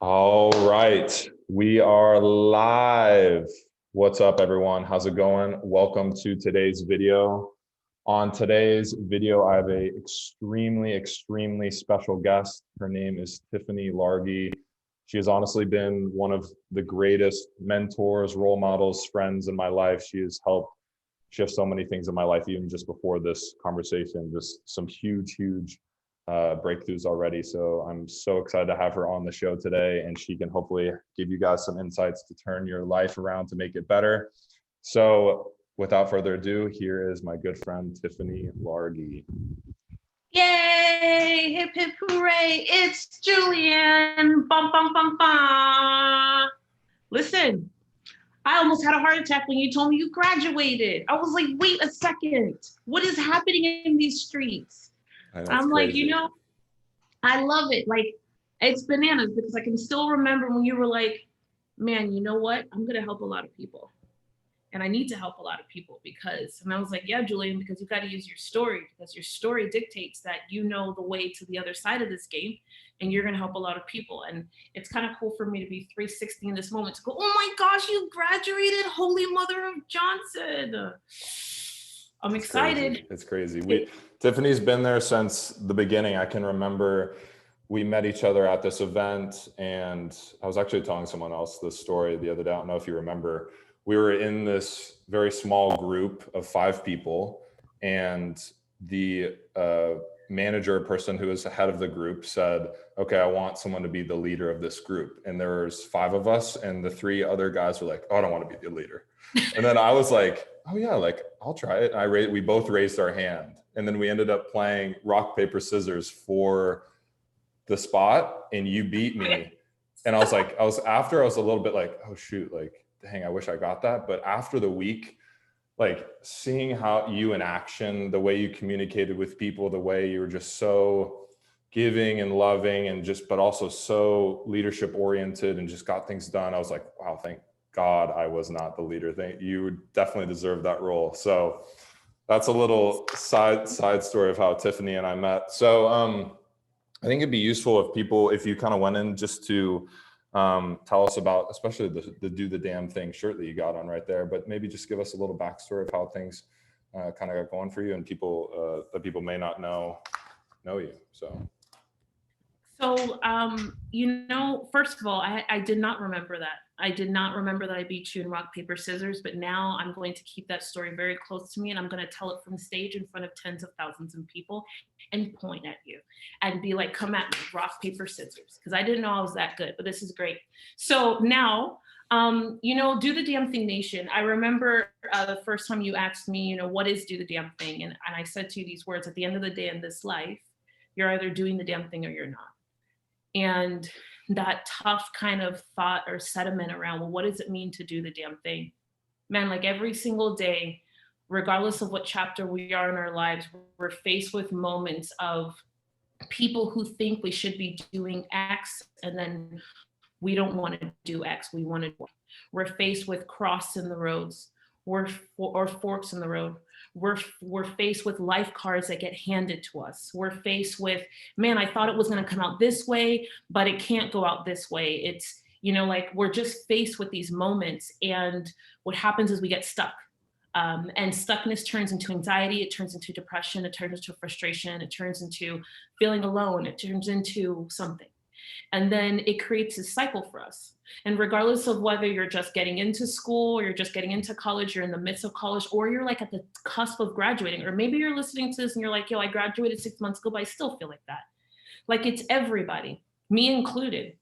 All right, we are live. What's up, everyone? How's it going? Welcome to today's video. On today's video, I have a extremely special guest. Her name is Tiffany Largie. She has honestly been one of the greatest mentors, role models, friends in my life. She has helped shift so many things in my life, even just before this conversation, just some huge breakthroughs already. So I'm so excited to have her on the show today, and she can hopefully give you guys some insights to turn your life around to make it better. So without further ado, here is my good friend, Tiffany Largie. Yay! Hip hip hooray! It's Julian! Bum bum bum bum! Listen, I almost had a heart attack when you told me you graduated. I was like, wait a second. What is happening in these streets? I'm like, Crazy. I love it. Like, it's bananas because I can still remember when you were like, man, you know what? I'm going to help a lot of people. And I need to help a lot of people and I was like, yeah, Julian, because you've got to use your story, because your story dictates that you know the way to the other side of this game and you're going to help a lot of people. And it's kind of cool for me to be 360 in this moment to go, oh my gosh, you graduated, Holy Mother of Johnson. I'm excited. It's crazy. Tiffany's been there since the beginning. I can remember we met each other at this event, and I was actually telling someone else this story the other day. I don't know if you remember. We were in this very small group of 5 people, and the manager person who was the head of the group said, okay, I want someone to be the leader of this group. And there's 5 of us, and the 3 other guys were like, oh, I don't want to be the leader. And then I was like, oh yeah, like I'll try it. And we both raised our hand, and then we ended up playing rock, paper, scissors for the spot, and you beat me. And I was a little bit like, oh shoot, like, dang, I wish I got that. But after the week, like seeing how you in action, the way you communicated with people, the way you were just so giving and loving and but also so leadership oriented and just got things done. I was like, wow, thank God I was not the leader. You would definitely deserve that role. So that's a little side story of how Tiffany and I met. So I think it'd be useful if you kind of went in just to tell us about, especially the do the damn thing shirt that you got on right there, but maybe just give us a little backstory of how things kind of got going for you and people that people may not know you. So first of all, I did not remember that. I did not remember that I beat you in rock, paper, scissors, but now I'm going to keep that story very close to me, and I'm going to tell it from stage in front of tens of thousands of people and point at you and be like, come at me, rock, paper, scissors, because I didn't know I was that good, but this is great. So now, do the damn thing nation. I remember the first time you asked me, what is do the damn thing? And I said to you these words, at the end of the day in this life, you're either doing the damn thing or you're not. And that tough kind of thought or sentiment around, well, what does it mean to do the damn thing? Man, like every single day, regardless of what chapter we are in our lives, we're faced with moments of people who think we should be doing X, and then we don't want to do X, we want to do Y. We're faced with cross in the roads, or forks in the road. We're faced with life cards that get handed to us. We're faced with, man, I thought it was going to come out this way, but it can't go out this way. It's, we're just faced with these moments. And what happens is we get stuck. And stuckness turns into anxiety. It turns into depression. It turns into frustration. It turns into feeling alone. It turns into something. And then it creates a cycle for us. And regardless of whether you're just getting into school or you're just getting into college, you're in the midst of college, or you're like at the cusp of graduating, or maybe you're listening to this and you're like, yo, I graduated 6 months ago, but I still feel like that. Like it's everybody, me included.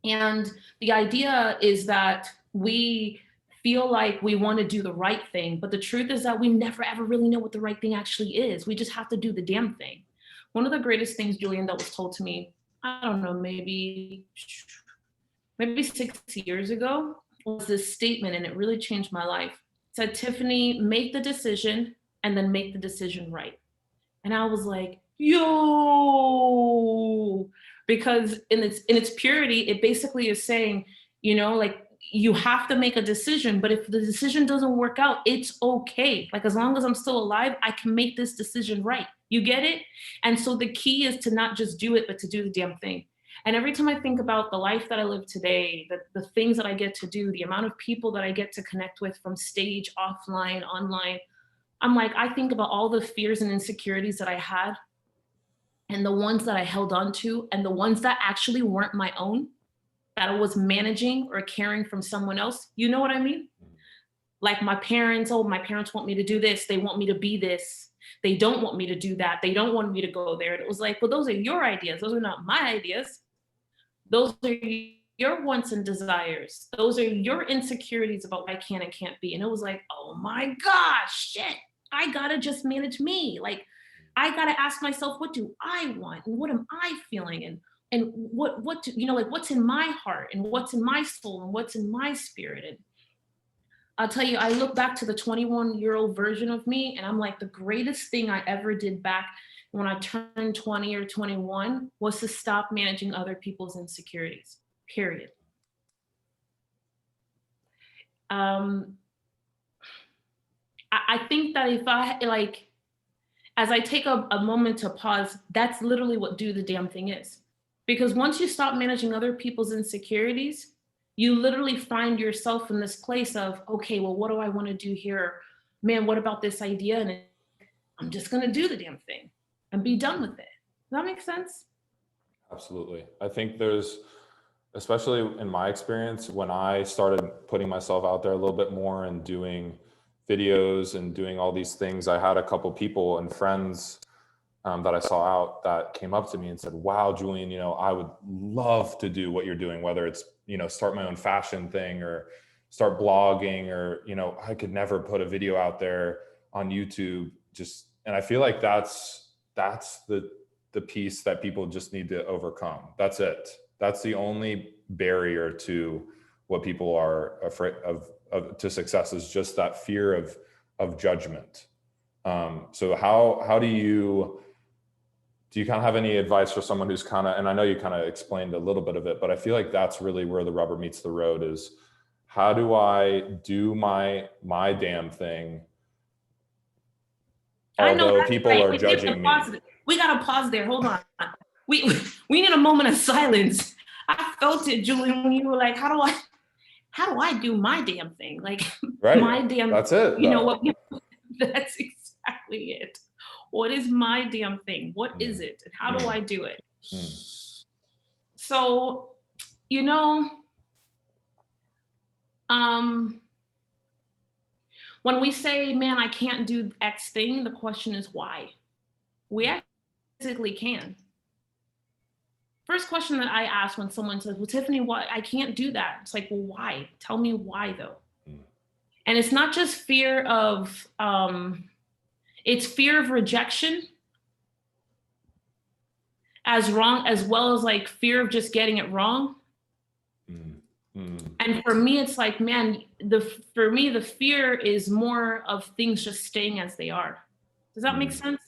And the idea is that we feel like we want to do the right thing, but the truth is that we never ever really know what the right thing actually is. We just have to do the damn thing. One of the greatest things, Julian, that was told to me, I don't know, maybe 6 years ago, was this statement, and it really changed my life. It said, Tiffany, make the decision and then make the decision right. And I was like, yo, because in its purity, it basically is saying, like, you have to make a decision, but if the decision doesn't work out, it's okay. Like, as long as I'm still alive, I can make this decision right. You get it? And so the key is to not just do it, but to do the damn thing. And every time I think about the life that I live today, the things that I get to do, the amount of people that I get to connect with from stage, offline, online, I'm like, I think about all the fears and insecurities that I had and the ones that I held on to and the ones that actually weren't my own, that I was managing or caring from someone else. You know what I mean? Like my parents, oh, my parents want me to do this. They want me to be this. They don't want me to do that. They don't want me to go there. And it was like, well, those are your ideas. Those are not my ideas. Those are your wants and desires. Those are your insecurities about what I can and can't be. And it was like, oh my gosh, shit. I gotta just manage me. Like, I gotta ask myself, what do I want? And what am I feeling? And what do, you know, like what's in my heart and what's in my soul and what's in my spirit. And I'll tell you, I look back to the 21-year-old version of me, and I'm like, the greatest thing I ever did back when I turned 20 or 21 was to stop managing other people's insecurities, period. I think that if I, like, as I take a moment to pause, that's literally what do the damn thing is. Because once you stop managing other people's insecurities, you literally find yourself in this place of, okay, well, what do I want to do here? Man, what about this idea? And I'm just going to do the damn thing and be done with it. Does that make sense? Absolutely. I think there's, especially in my experience, when I started putting myself out there a little bit more and doing videos and doing all these things, I had a couple people and friends that I saw out that came up to me and said, wow, Julian, you know, I would love to do what you're doing, whether it's, you know, start my own fashion thing or start blogging, or, you know, I could never put a video out there on YouTube. Just, and I feel like that's the piece that people just need to overcome. That's it. That's the only barrier to what people are afraid of to success, is just that fear of judgment. So how do you kind of have any advice for someone who's kind of, and I know you kind of explained a little bit of it, but I feel like that's really where the rubber meets the road, is how do I do my damn thing, although people right. are judging me? We got to pause there. Hold on. We need a moment of silence. I felt it, Julian, when you were like, how do I do my damn thing? Like, right. My damn, that's it. You know what? That's exactly it. What is my damn thing? What is it? And how do I do it? So, you know, when we say, man, I can't do X thing, the question is why? We physically can. First question that I ask when someone says, well, Tiffany, why I can't do that? It's like, well, why? Tell me why though. And it's not just fear of, it's fear of rejection as well as like fear of just getting it wrong. And for me, it's like, man, for me, the fear is more of things just staying as they are. Does that make sense?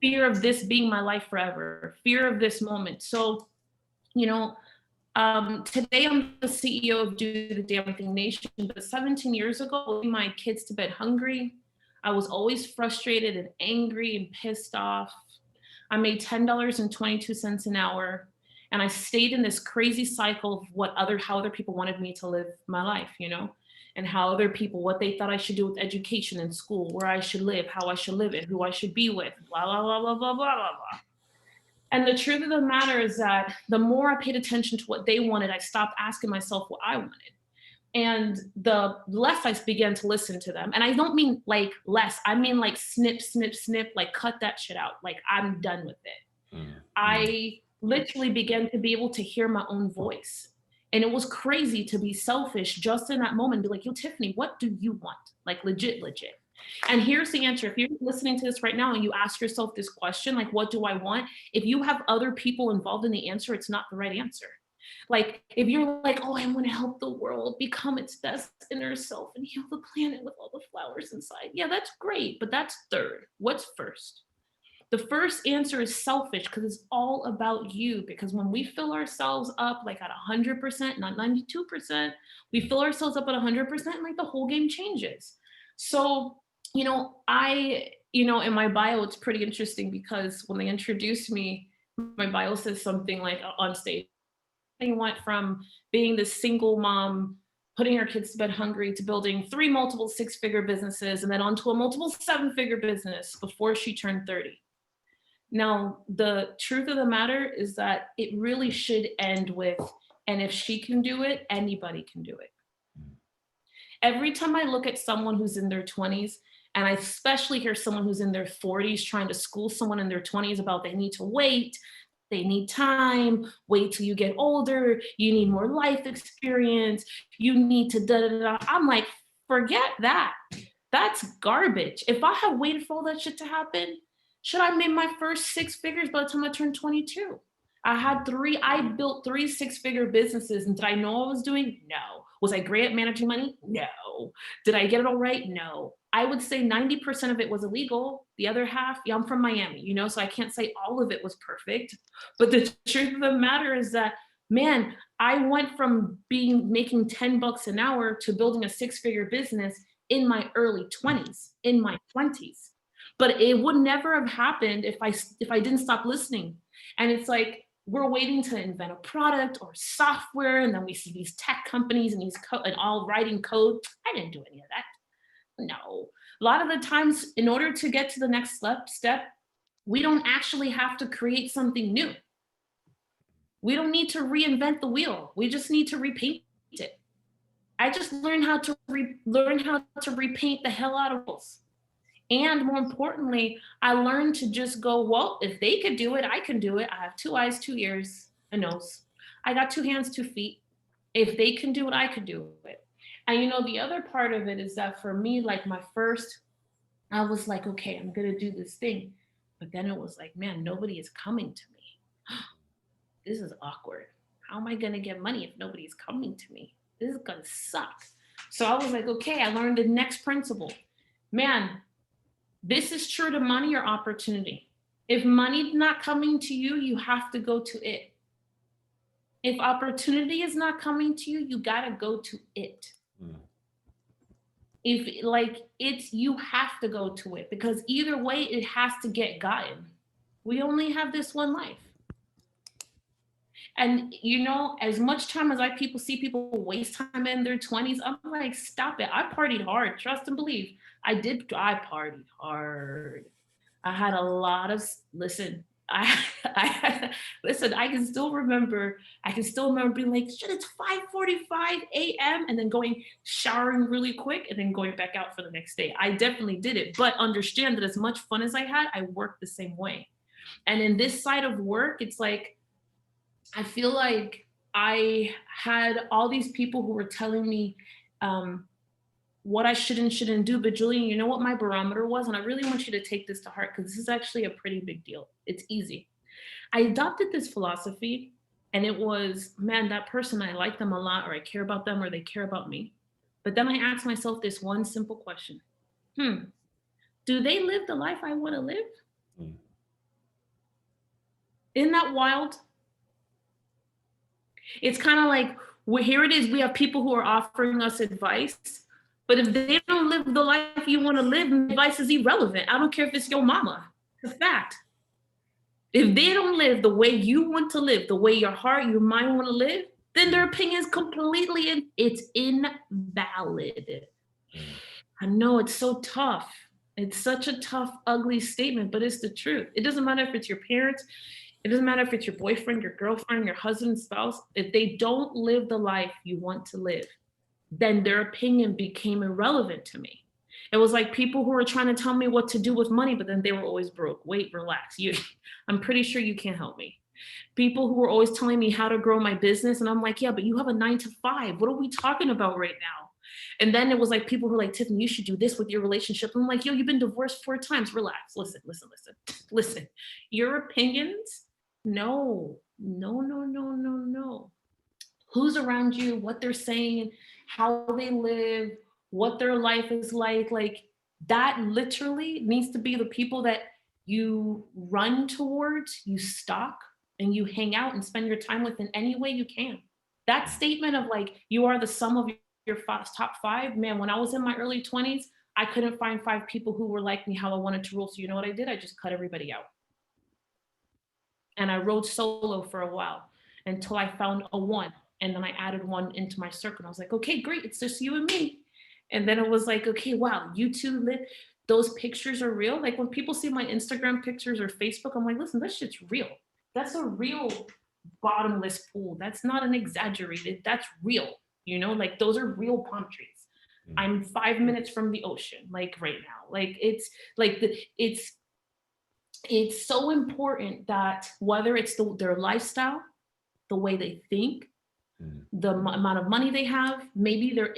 Fear of this being my life forever, fear of this moment. So, you know, today I'm the CEO of Do the Damn Thing Nation, but 17 years ago, putting my kids to bed hungry, I was always frustrated and angry and pissed off. I made $10.22 an hour. And I stayed in this crazy cycle of how other people wanted me to live my life, you know, and how other people, what they thought I should do with education and school, where I should live, how I should live it, who I should be with, blah, blah, blah, blah, blah, blah, blah. And the truth of the matter is that the more I paid attention to what they wanted, I stopped asking myself what I wanted. And the less I began to listen to them. And I don't mean like less, I mean like snip, snip, snip, like cut that shit out. Like I'm done with it. I literally began to be able to hear my own voice. And it was crazy to be selfish just in that moment, be like, yo, Tiffany, what do you want? Like legit. And here's the answer. If you're listening to this right now and you ask yourself this question, like, what do I want? If you have other people involved in the answer, it's not the right answer. Like, if you're like, oh, I want to help the world become its best inner self and heal the planet with all the flowers inside. Yeah, that's great, but that's third. What's first? The first answer is selfish, because it's all about you. Because when we fill ourselves up like at 100%, not 92%, we fill ourselves up at 100%, like the whole game changes. So, you know, in my bio, it's pretty interesting because when they introduced me, my bio says something like on stage, went from being this single mom, putting her kids to bed hungry, to building 3 multiple 6-figure businesses and then onto a multiple 7-figure business before she turned 30. Now, the truth of the matter is that it really should end with, and if she can do it, anybody can do it. Every time I look at someone who's in their 20s, and I especially hear someone who's in their 40s trying to school someone in their 20s about they need to wait, they need time, wait till you get older, you need more life experience, you need to da da da. I'm like, forget that. That's garbage. If I had waited for all that shit to happen, should I made my first 6 figures by the time I turned 22? I built 3 6-figure businesses, and did I know what I was doing? No. Was I great at managing money? No. Did I get it all right? No. I would say 90% of it was illegal. The other half, yeah, I'm from Miami, so I can't say all of it was perfect. But the truth of the matter is that, man, I went from making $10 an hour to building a 6-figure business in my early 20s, in my 20s. But it would never have happened if I didn't stop listening. And it's like, we're waiting to invent a product or software, and then we see these tech companies and and all writing code. I didn't do any of that. No. A lot of the times, in order to get to the next step, we don't actually have to create something new. We don't need to reinvent the wheel. We just need to repaint it. I just learned how to repaint the hell out of those. And more importantly, I learned to just go, well, if they could do it, I can do it. I have 2 eyes, 2 ears, a nose. I got 2 hands, 2 feet. If they can do it, I could do it. And the other part of it is that for me, like I was like, okay, I'm going to do this thing. But then it was like, man, nobody is coming to me. This is awkward. How am I going to get money if nobody's coming to me? This is going to suck. So I was like, okay, I learned the next principle. Man, this is true to money or opportunity. If money's not coming to you, you have to go to it. If opportunity is not coming to you, you gotta go to it. You have to go to it, because either way, it has to get gotten. We only have this one life. And as much time as see people waste time in their 20s, I'm like, stop it. I partied hard, trust and believe. I partied hard. I had a lot of, I can still remember being like, shit, it's 5:45 a.m. and then showering really quick and then going back out for the next day. I definitely did it, but understand that as much fun as I had, I worked the same way. And in this side of work, it's like, I feel like I had all these people who were telling me what I should and shouldn't do. But Julian, you know what my barometer was? And I really want you to take this to heart, because this is actually a pretty big deal. It's easy. I adopted this philosophy, and it was, man, that person, I like them a lot, or I care about them, or they care about me. But then I asked myself this one simple question. Do they live the life I want to live? Isn't that wild? It's kind of like, well, here it is. We have people who are offering us advice, but if they don't live the life you want to live, advice is irrelevant. I don't care if it's your mama. It's a fact. If they don't live the way you want to live, the way your heart, your mind want to live, then their opinion is completely, it's invalid. I know, it's so tough. It's such a tough, ugly statement, but it's the truth. It doesn't matter if it's your parents. It doesn't matter if it's your boyfriend, your girlfriend, your husband, spouse. If they don't live the life you want to live, then their opinion became irrelevant to me. It was like people who were trying to tell me what to do with money, but then they were always broke. Wait, relax. I'm pretty sure you can't help me. People who were always telling me how to grow my business. And I'm like, yeah, but you have a 9-to-5. What are we talking about right now? And then it was like people who were like, Tiffany, you should do this with your relationship. I'm like, yo, you've been divorced 4 times. Relax. Listen. Your opinions, no. Who's around you, what they're saying, how they live, what their life is like that literally needs to be the people that you run towards, you stalk, and you hang out and spend your time with in any way you can. That statement of like, you are the sum of your top 5, man, when I was in my early 20s, I couldn't find 5 people who were like me, how I wanted to rule. So you know what I did? I just cut everybody out. And I rode solo for a while. until I found a one. And then I added one into my circle. And I was like, okay, great. It's just you and me. And then it was like, okay, wow, you two live. Those pictures are real. Like when people see my Instagram pictures or Facebook, I'm like, listen, that shit's real. That's a real bottomless pool. That's not an exaggerated, that's real. Like those are real palm trees. I'm 5 minutes from the ocean, like right now. Like it's like it's so important that whether it's their lifestyle, the way they think, the amount of money they have, maybe their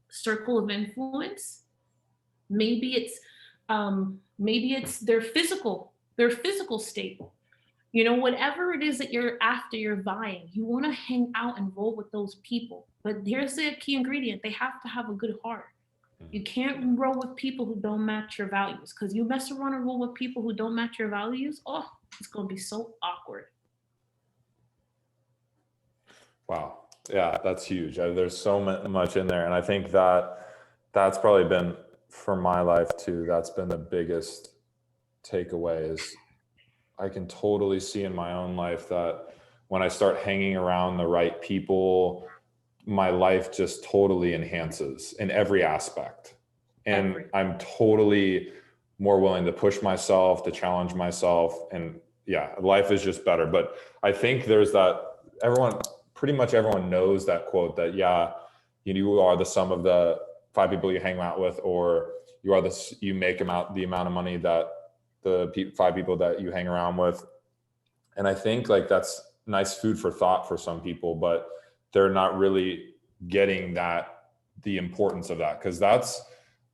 circle of influence, maybe it's their physical state. Whatever it is that you're after, you're vying, you want to hang out and roll with those people. But here's the key ingredient: they have to have a good heart. You can't roll with people who don't match your values, because you mess around and roll with people who don't match your values. Oh, it's going to be so awkward. Wow. Yeah, that's huge. There's so much in there. And I think that's probably been, for my life too, that's been the biggest takeaway is I can totally see in my own life that when I start hanging around the right people, my life just totally enhances in every aspect. And I'm totally more willing to push myself, to challenge myself. And yeah, life is just better. But I think there's that pretty much everyone knows that quote that, yeah, you are the sum of the 5 people you hang out with, or you make the amount of money that the 5 people that you hang around with. And I think like that's nice food for thought for some people, but they're not really getting the importance of that. Because that's,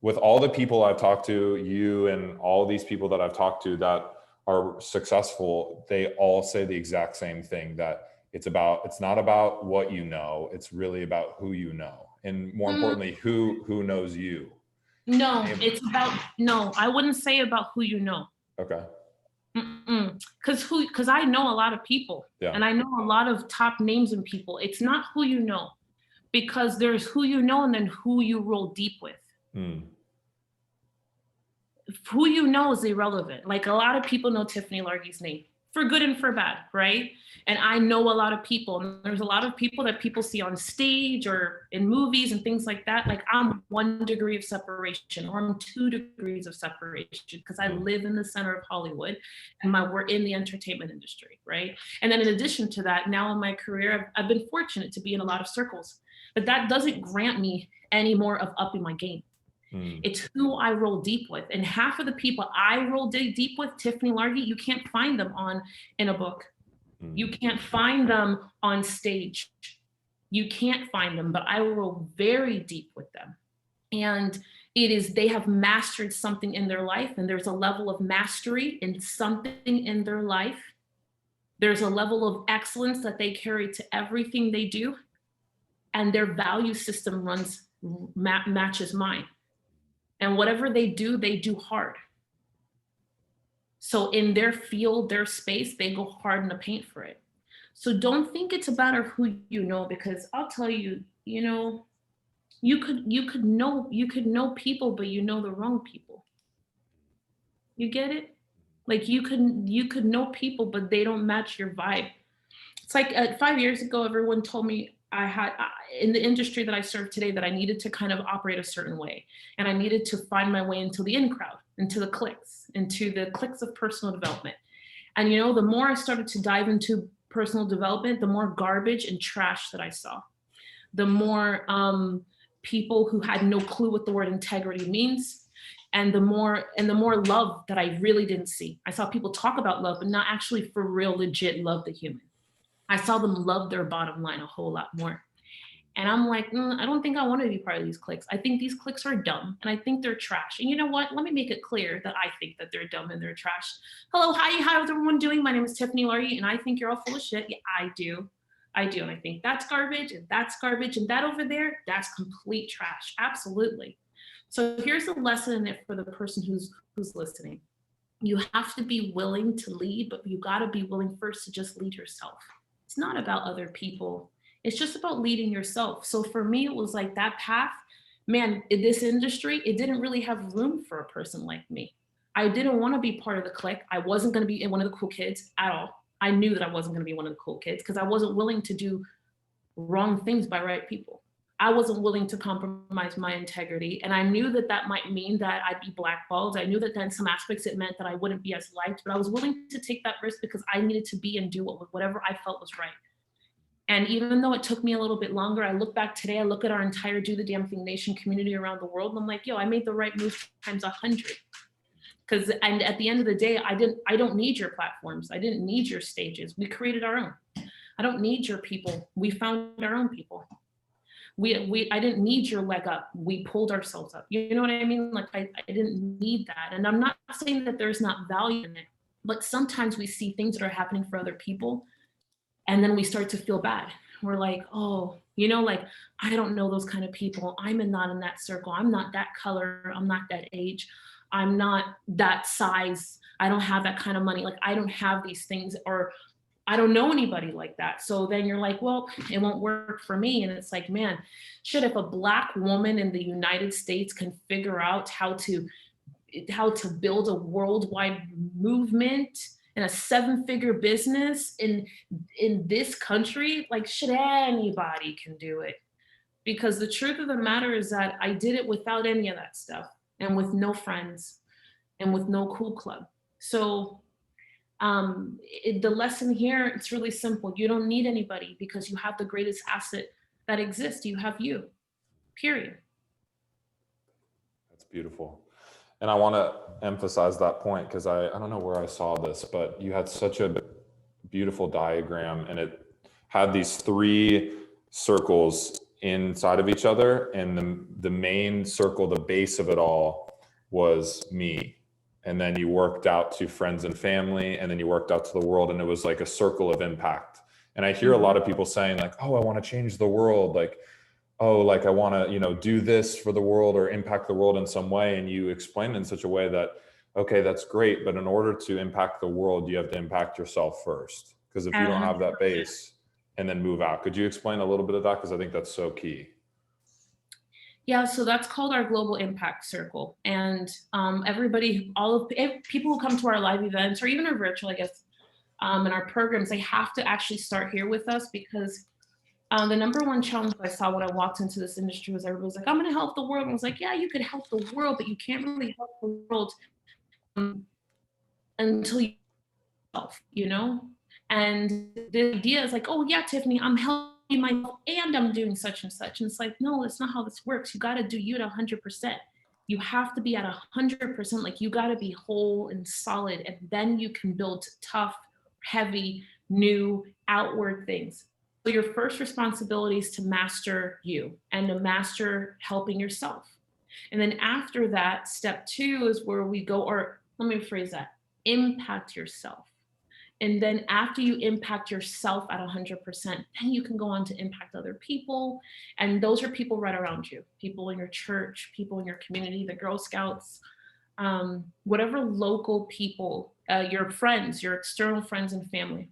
with all the people I've talked to, you and all these people that I've talked to that are successful, they all say the exact same thing, that it's not about what you know, it's really about who you know. And more importantly, who knows you. No, I wouldn't say about who you know. Okay. Because I know a lot of people, and I know a lot of top names and people. It's not who you know, because there's who you know and then who you roll deep with. Who you know is irrelevant. Like a lot of people know Tiffany Largie's name, for good and for bad, right? And I know a lot of people, and there's a lot of people that people see on stage or in movies and things like that. Like I'm 1 degree of separation, or I'm 2 degrees of separation, because I live in the center of Hollywood and we're in the entertainment industry, right? And then in addition to that, now in my career, I've been fortunate to be in a lot of circles, but that doesn't grant me any more of upping my game. It's who I roll deep with. And half of the people I roll deep with, Tiffany Largie, you can't find them in a book. You can't find them on stage. You can't find them, but I roll very deep with them. And they have mastered something in their life, and there's a level of mastery in something in their life. There's a level of excellence that they carry to everything they do, and their value system matches mine. And whatever they do hard. So in their field, their space, they go hard in the paint for it. So don't think it's about who you know, because I'll tell you, you could know people, but you know the wrong people. You get it? Like you could know people, but they don't match your vibe. It's like 5 years ago, everyone told me in the industry that I serve today, that I needed to kind of operate a certain way. And I needed to find my way into the in crowd, into the cliques of personal development. And, the more I started to dive into personal development, the more garbage and trash that I saw. The more people who had no clue what the word integrity means. And the more love that I really didn't see. I saw people talk about love, but not actually for real, legit love the human. I saw them love their bottom line a whole lot more. And I'm like, I don't think I want to be part of these cliques. I think these cliques are dumb, and I think they're trash. And you know what? Let me make it clear that I think that they're dumb and they're trash. Hello, hi, how's everyone doing? My name is Tiffany Largie, and I think you're all full of shit. Yeah, I do. And I think that's garbage, and that over there, that's complete trash. Absolutely. So here's a lesson in it for the person who's listening. You have to be willing to lead, but you got to be willing first to just lead yourself. It's not about other people. It's just about leading yourself. So for me, it was like that path, man, in this industry, it didn't really have room for a person like me. I didn't want to be part of the clique. I wasn't going to be one of the cool kids at all. I knew that I wasn't going to be one of the cool kids because I wasn't willing to do wrong things by right people. I wasn't willing to compromise my integrity. And I knew that that might mean that I'd be blackballed. I knew that in some aspects it meant that I wouldn't be as liked, but I was willing to take that risk because I needed to be and do whatever I felt was right. And even though it took me a little bit longer, I look back today, I look at our entire Do the Damn Thing Nation community around the world, and I'm like, yo, I made the right move times 100. Because, and at the end of the day, I don't need your platforms. I didn't need your stages. We created our own. I don't need your people. We found our own people. I didn't need your leg up. We pulled ourselves up. You know what I mean? Like I didn't need that. And I'm not saying that there's not value in it, but sometimes we see things that are happening for other people and then we start to feel bad. We're like, oh, you know, like, I don't know those kind of people. Not in that circle. I'm not that color. I'm not that age. I'm not that size. I don't have that kind of money. Like, I don't have these things, or I don't know anybody like that. So then you're like, well, it won't work for me. And it's like, man, shit, if a Black woman in the United States can figure out how to build a worldwide movement and a 7-figure business in this country, like, shit, anybody can do it. Because the truth of the matter is that I did it without any of that stuff, and with no friends, and with no cool club. So the lesson here, it's really simple. You don't need anybody because you have the greatest asset that exists. You have you, period. That's beautiful. And I want to emphasize that point because I don't know where I saw this, but you had such a beautiful diagram, and it had these 3 circles inside of each other. And the main circle, the base of it all, was me. And then you worked out to friends and family, and then you worked out to the world, and it was like a circle of impact. And I hear a lot of people saying like, oh, I want to change the world. Like, oh, like I want to, do this for the world or impact the world in some way. And you explain it in such a way that, okay, that's great. But in order to impact the world, you have to impact yourself first. Because if you don't have that base and then move out, could you explain a little bit of that? Because I think that's so key. Yeah, so that's called our global impact circle. And everybody, people who come to our live events or even our virtual, I guess, and our programs, they have to actually start here with us, because the number one challenge I saw when I walked into this industry was everybody's like, I'm going to help the world. And I was like, yeah, you could help the world, but you can't really help the world until you help, And the idea is like, oh yeah, Tiffany, I'm helping myself and I'm doing such and such. And it's like, no, that's not how this works. You got to do you at 100%. You have to be at 100%. Like, you got to be whole and solid. And then you can build tough, heavy, new, outward things. So your first responsibility is to master you and to master helping yourself. And then after that, step 2 is where we go, or let me rephrase that, impact yourself. And then after you impact yourself at 100%, then you can go on to impact other people. And those are people right around you, people in your church, people in your community, the Girl Scouts, whatever local people, your friends, your external friends and family.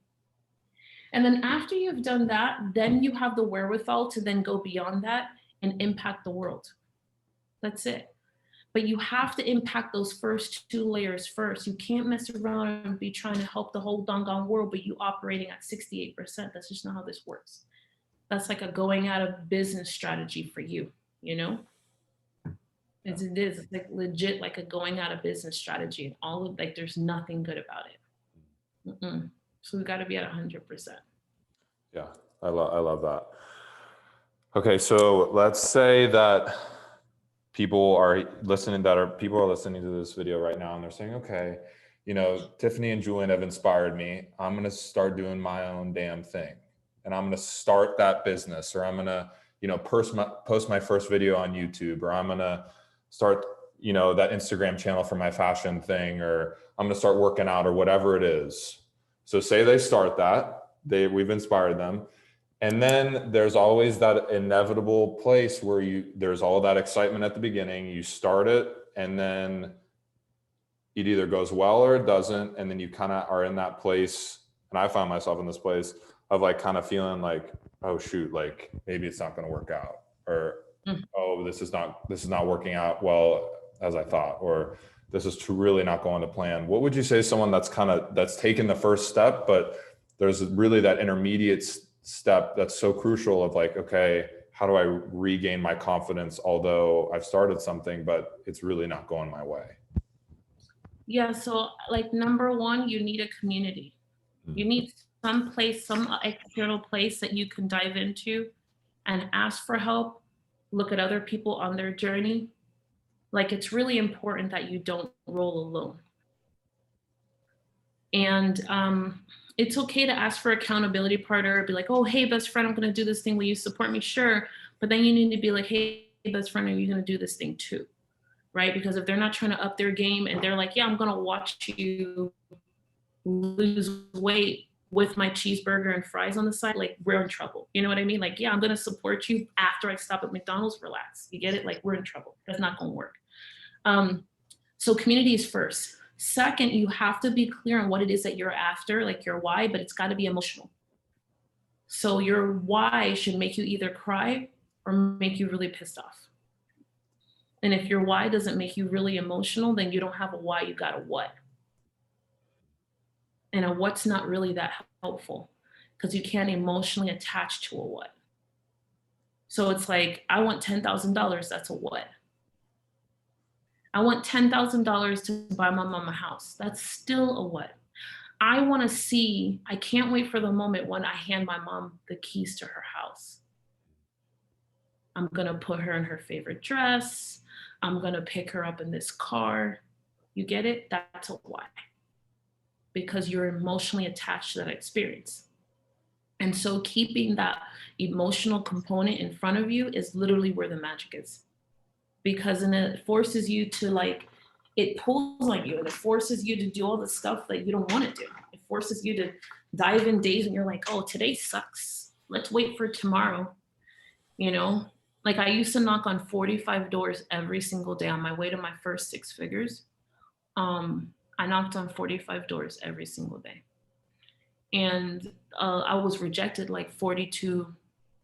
And then after you've done that, then you have the wherewithal to then go beyond that and impact the world. That's it. But you have to impact those first 2 layers first. You can't mess around and be trying to help the whole doggone world, but you operating at 68%. That's just not how this works. That's like a going out of business strategy for you, It is. It's like legit, like a going out of business strategy, and all of, like, there's nothing good about it. So we got to be at 100%. Yeah, I love that. Okay, so let's say that people are listening to this video right now, and they're saying, okay, Tiffany and Julian have inspired me. I'm going to start doing my own damn thing, and I'm going to start that business, or I'm going to, post my first video on YouTube, or I'm going to start, that Instagram channel for my fashion thing, or I'm going to start working out, or whatever it is. So say they start that, we've inspired them. And then there's always that inevitable place where there's all that excitement at the beginning, you start it, and then it either goes well or it doesn't. And then you kind of are in that place. And I find myself in this place of like kind of feeling like, oh shoot, like maybe it's not going to work out, or, oh, this is not working out well as I thought, or this is really not going to plan. What would you say to someone that's taken the first step, but there's really that intermediate step that's so crucial of like, okay, how do I regain my confidence? Although I've started something, but it's really not going my way. Yeah, so like number one, you need a community. You need some place, some external place that you can dive into and ask for help, look at other people on their journey. Like it's really important that you don't roll alone. And it's okay to ask for accountability partner, be like, oh, hey, best friend, I'm going to do this thing. Will you support me? Sure. But then you need to be like, hey, best friend, are you going to do this thing too? Right? Because if they're not trying to up their game and they're like, yeah, I'm going to watch you lose weight with my cheeseburger and fries on the side, like we're in trouble. You know what I mean? Like, yeah, I'm going to support you after I stop at McDonald's. Relax. You get it? Like we're in trouble. That's not going to work. So community is first. Second, you have to be clear on what it is that you're after, like your why, but it's got to be emotional. So your why should make you either cry or make you really pissed off. And if your why doesn't make you really emotional, then you don't have a why, you got a what. And a what's not really that helpful because you can't emotionally attach to a what. So it's like, I want $10,000, that's a what. I want $10,000 to buy my mom a house. That's still a what. I want to see, I can't wait for the moment when I hand my mom the keys to her house. I'm going to put her in her favorite dress. I'm going to pick her up in this car. You get it? That's a why. Because you're emotionally attached to that experience. And so keeping that emotional component in front of you is literally where the magic is. Because then it forces you to like, it pulls on you and it forces you to do all the stuff that you don't want to do. It forces you to dive in days and you're like, oh, today sucks. Let's wait for tomorrow. You know, like I used to knock on 45 doors every single day on my way to my first 6 figures. I knocked on 45 doors every single day. And I was rejected like 42,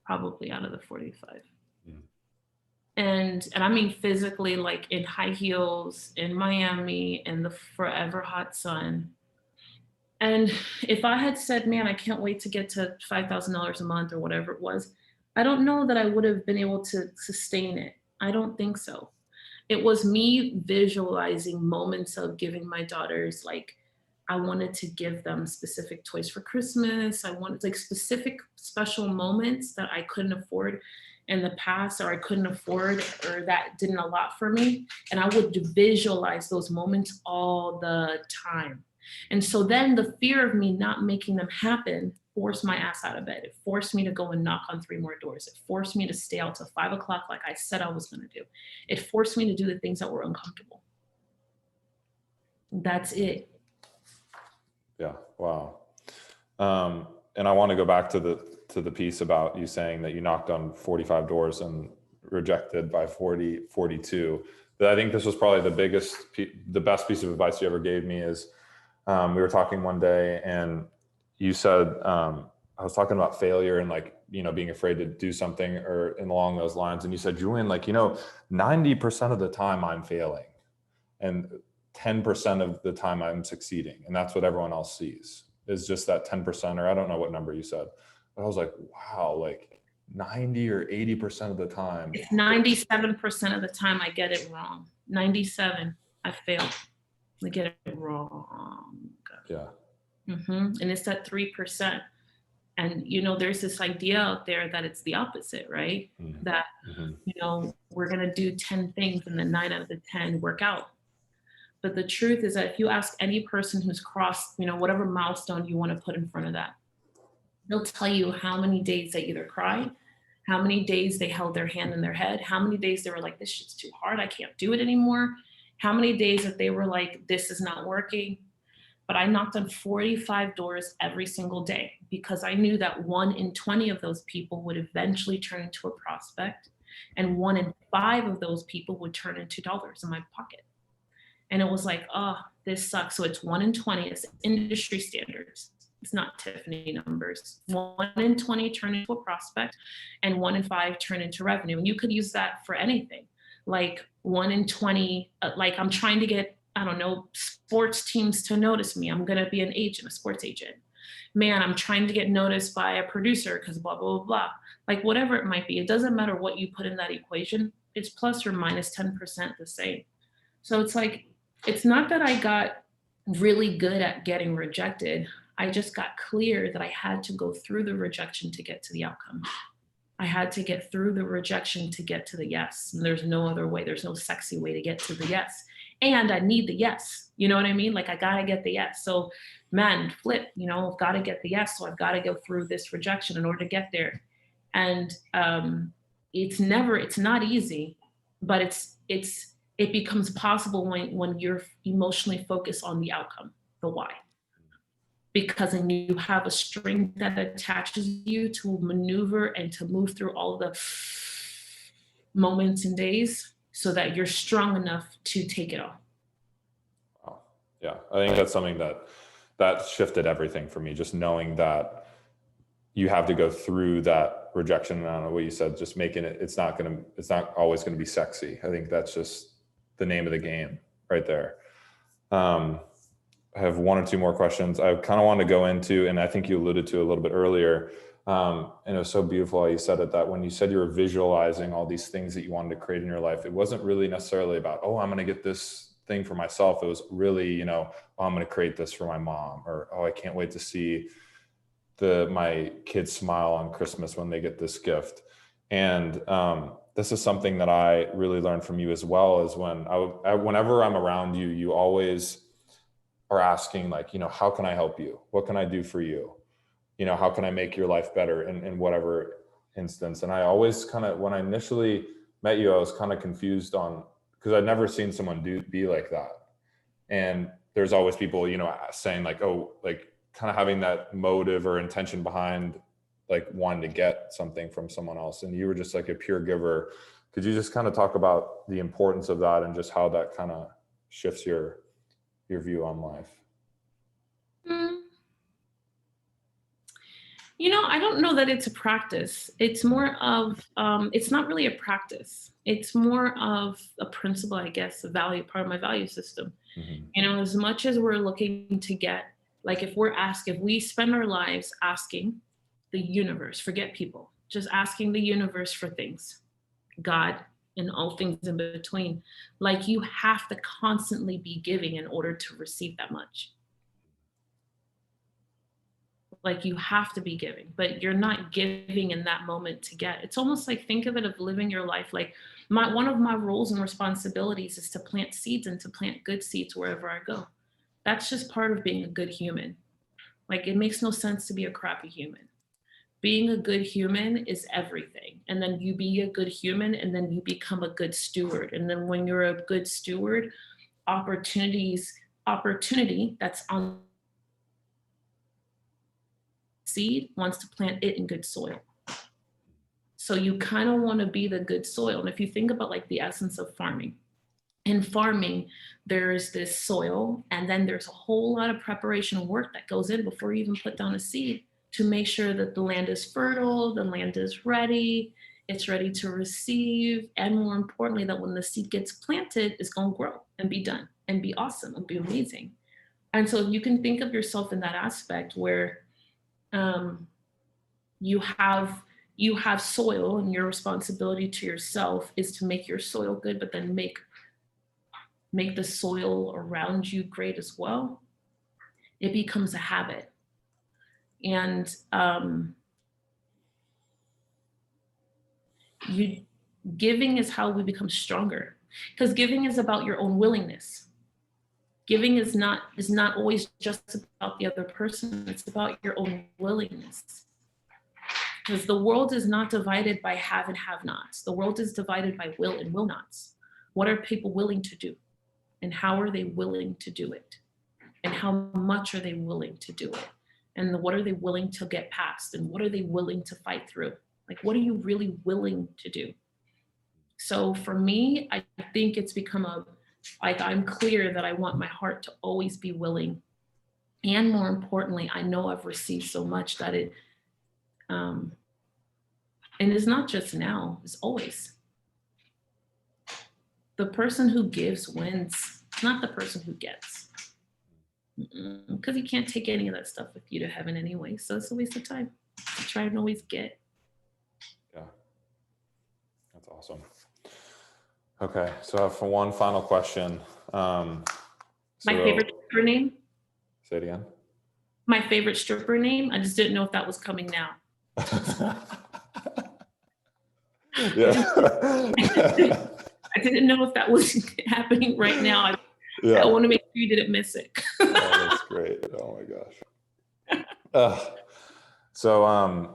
probably out of the 45. And I mean physically, like in high heels in Miami in the forever hot sun. And if I had said, man, I can't wait to get to $5,000 a month or whatever it was, I don't know that I would have been able to sustain it. I don't think so. It was me visualizing moments of giving my daughters, like, I wanted to give them specific toys for Christmas. I wanted like specific special moments that I couldn't afford in the past or I couldn't afford or that didn't allot for me. And I would visualize those moments all the time. And so then the fear of me not making them happen forced my ass out of bed. It forced me to go and knock on 3 more doors. It forced me to stay out till 5 o'clock like I said I was going to do. It forced me to do the things that were uncomfortable. That's it. Yeah. Wow. And I want to go back to the piece about you saying that you knocked on 45 doors and rejected by 42. That I think this was probably the best piece of advice you ever gave me is, we were talking one day and you said, I was talking about failure and like, you know, being afraid to do something or along those lines. And you said, Julian, like, you know, 90% of the time I'm failing and 10% of the time I'm succeeding. And that's what everyone else sees is just that 10%, or I don't know what number you said, but I was like, wow, like 90 or 80% of the time. It's 97% of the time I get it wrong. 97, I fail. I get it wrong. Yeah. And it's that 3%. And, you know, there's this idea out there that it's the opposite, right? That, you know, we're going to do 10 things and then 9 out of the 10 work out. But the truth is that if you ask any person who's crossed, you know, whatever milestone you want to put in front of that, they'll tell you how many days they either cried, how many days they held their hand in their head, how many days they were like, this shit's too hard, I can't do it anymore, how many days that they were like, this is not working. But I knocked on 45 doors every single day because I knew that 1 in 20 of those people would eventually turn into a prospect and 1 in 5 of those people would turn into dollars in my pocket. And it was like, oh, this sucks. So it's 1 in 20, it's industry standards. It's not Tiffany numbers. 1 in 20 turn into a prospect and 1 in 5 turn into revenue. And you could use that for anything. Like 1 in 20, like I'm trying to get, I don't know, sports teams to notice me. I'm going to be an agent, a sports agent. man, I'm trying to get noticed by a producer because blah, blah, blah, blah. Like whatever it might be, it doesn't matter what you put in that equation, it's plus or minus 10% the same. So it's like, it's not that I got really good at getting rejected. I just got clear that I had to go through the rejection to get to the outcome. I had to get through the rejection to get to the yes. And there's no other way. There's no sexy way to get to the yes. And I need the yes. You know what I mean? Like I gotta get the yes. So man, flip, you know, I've gotta get the yes. So I've gotta go through this rejection in order to get there. And it's not easy, but it becomes possible when you're emotionally focused on the outcome, the why. Because then you have a string that attaches you to maneuver and to move through all the moments and days so that you're strong enough to take it all. Wow. Yeah, I think that's something that shifted everything for me, just knowing that you have to go through that rejection. I don't know what you said, just making it, it's not always going to be sexy. I think that's just the name of the game right there. I have one or two more questions I kind of want to go into, and I think you alluded to a little bit earlier. And it was so beautiful how you said it, that when you said you were visualizing all these things that you wanted to create in your life, it wasn't really necessarily about, oh, I'm going to get this thing for myself. It was really, you know, oh, I'm going to create this for my mom, or, oh, I can't wait to see my kids smile on Christmas when they get this gift. And this is something that I really learned from you as well, is whenever I'm around you, you always are asking, like, you know, how can I help you? What can I do for you? You know, how can I make your life better in whatever instance? And I always kind of, when I initially met you, I was kind of confused because I'd never seen someone be like that. And there's always people, you know, saying like, oh, like kind of having that motive or intention behind like wanting to get something from someone else. And you were just like a pure giver. Could you just kind of talk about the importance of that and just how that kind of shifts your view on life? You know, I don't know that it's a practice. It's more of, it's not really a practice. It's more of a principle, I guess, a value, part of my value system. Mm-hmm. You know, as much as we're looking to get, like if we spend our lives asking the universe, forget people, just asking the universe for things, God, and all things in between, like you have to constantly be giving in order to receive that much. Like you have to be giving, but you're not giving in that moment to get. It's almost like, think of it of living your life. Like one of my roles and responsibilities is to plant seeds and to plant good seeds wherever I go. That's just part of being a good human. Like it makes no sense to be a crappy human. Being a good human is everything. And then you be a good human and then you become a good steward. And then when you're a good steward, opportunity that's on seed wants to plant it in good soil. So you kind of want to be the good soil. And if you think about like the essence of farming, in farming, there's this soil, and then there's a whole lot of preparation and work that goes in before you even put down a seed to make sure that the land is fertile, the land is ready, it's ready to receive, and more importantly, that when the seed gets planted, it's going to grow and be done and be awesome and be amazing. And so you can think of yourself in that aspect where you have soil, and your responsibility to yourself is to make your soil good, but then make the soil around you great as well. It becomes a habit. And giving is how we become stronger, because giving is about your own willingness. Giving is not always just about the other person. It's about your own willingness. Because the world is not divided by have and have nots. The world is divided by will and will nots. What are people willing to do? And how are they willing to do it? And how much are they willing to do it? And what are they willing to get past? And what are they willing to fight through? Like, what are you really willing to do? So for me, I think it's become I'm clear that I want my heart to always be willing. And more importantly, I know I've received so much that and it's not just now, it's always. The person who gives wins, not the person who gets. Because you can't take any of that stuff with you to heaven anyway. So it's a waste of time to try and always get. Yeah, that's awesome. Okay, so for one final question. My favorite stripper name? Say it again. My favorite stripper name? I just didn't know if that was coming now. Yeah. I didn't know if that was happening right now. Yeah. I want to make sure you didn't miss it. Oh, that's great. Oh my gosh. So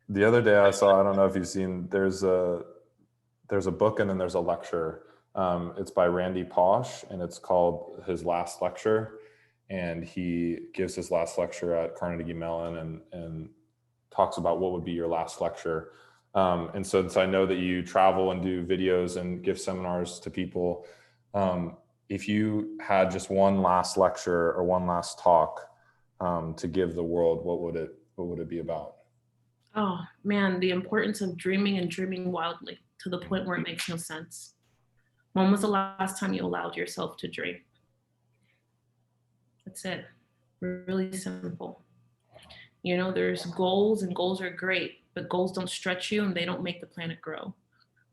the other day I saw, I don't know if you've seen, there's a book and then there's a lecture. It's by Randy Pausch and it's called His Last Lecture. And he gives his last lecture at Carnegie Mellon and talks about what would be your last lecture. And since I know that you travel and do videos and give seminars to people, if you had just one last lecture or one last talk to give the world, what would it be about? Oh man, the importance of dreaming and dreaming wildly to the point where it makes no sense. When was the last time you allowed yourself to dream? That's it. Really simple. You know, there's goals and goals are great, but goals don't stretch you and they don't make the planet grow.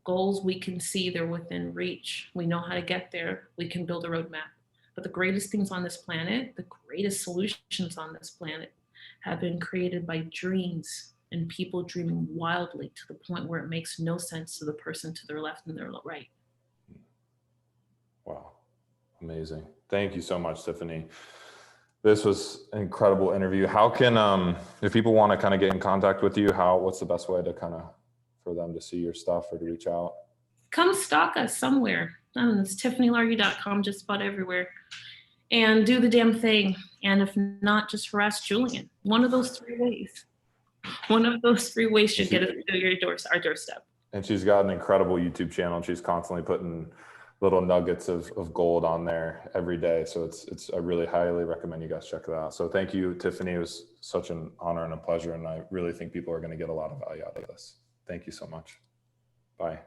Goals we can see, they're within reach. We know how to get there. We can build a roadmap. But the greatest things on this planet, the greatest solutions on this planet have been created by dreams and people dreaming wildly to the point where it makes no sense to the person to their left and their right. Wow. Amazing. Thank you so much, Tiffany. This was an incredible interview. How can, if people want to kind of get in contact with you, what's the best way to for them to see your stuff or to reach out? Come stalk us somewhere. I don't know, it's tiffanylargie.com, just about everywhere. And do the damn thing. And if not, just harass Julian. One of those three ways. One of those three ways should get us to our doorstep. And she's got an incredible YouTube channel. She's constantly putting little nuggets of gold on there every day. So I really highly recommend you guys check that out. So thank you, Tiffany. It was such an honor and a pleasure. And I really think people are going to get a lot of value out of this. Thank you so much. Bye.